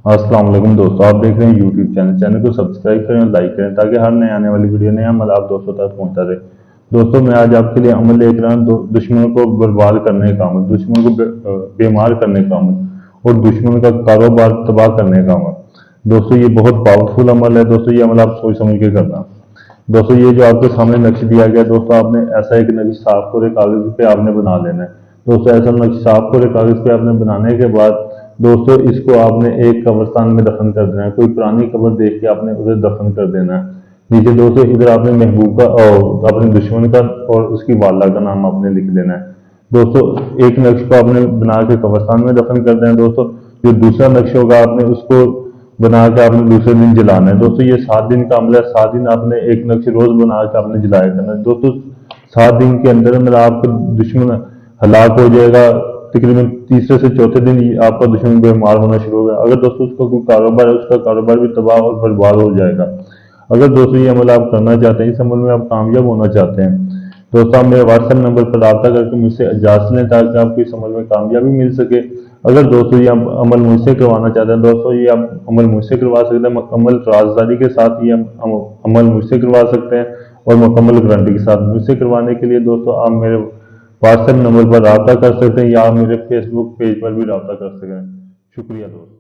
अस्सलाम वालेकुम दोस्तों, आप देख रहे हैं यूट्यूब चैनल को सब्सक्राइब करें और लाइक करें ताकि हर नए आने वाली वीडियो नया अमल आप दोस्तों तक पहुंचता रहे। दोस्तों मैं आज आपके लिए अमल लेकर आया हूं दुश्मनों को बर्बाद करने का अमल, दुश्मनों को बीमार करने का अमल और दुश्मन का कारोबार तबाह करने का अमल। दोस्तों ये बहुत पावरफुल अमल है। दोस्तों ये अमल आप सोच समझ के करना। दोस्तों ये जो आपके सामने नक्श दिया गया, दोस्तों आपने ऐसा एक नक्श साफ पूरे कागज पे आपने बना लेना है। दोस्तों ऐसा नक्श साफ पूरे कागज पे आपने बनाने के बाद दोस्तों इसको आपने एक कब्रिस्तान में दफन कर देना है। कोई पुरानी कब्र देख के आपने उधर दफन कर देना है। नीचे दोस्तों इधर आपने महबूब का और अपने दुश्मन का और उसकी वाला का नाम आपने लिख देना है। दोस्तों एक नक्श को आपने बना के कब्रिस्तान में दफन कर देना है। दोस्तों जो दूसरा नक्श होगा आपने उसको बना के आपने दूसरे दिन जलाना है। दोस्तों ये 7 दिन का अमल है। 7 दिन आपने एक नक्श रोज बना के आपने जलाया करना है। दोस्तों 7 दिन के अंदर अंदर आपका दुश्मन हलाक हो जाएगा। तकरीबन तीसरे से चौथे दिन आपका दुश्मन बीमार होना शुरू होगा। अगर दोस्तों उसका कोई कारोबार है, उसका कारोबार भी तबाह और बर्बाद हो जाएगा। अगर दोस्तों ये अमल आप करना चाहते हैं, इस अमल में आप कामयाब होना चाहते हैं, दोस्तों आप मेरे व्हाट्सएप नंबर पर रब्ता करके मुझसे इजाजत लें ताकि आपको इस अमल में कामयाबी मिल सके। अगर दोस्तों ये अमल मुझसे करवाना चाहते हैं, दोस्तों ये आप अमल मुझसे करवा सकते हैं। मुकम्मल राजदारी के साथ ये अमल मुझसे करवा सकते हैं और मुकम्मल गारंटी के साथ। मुझसे करवाने के लिए दोस्तों आप मेरे व्हाट्सएप नंबर पर रब्ता कर सकते हैं या आप मेरे फेसबुक पेज पर भी रब्ता कर सकते हैं। शुक्रिया दोस्तों।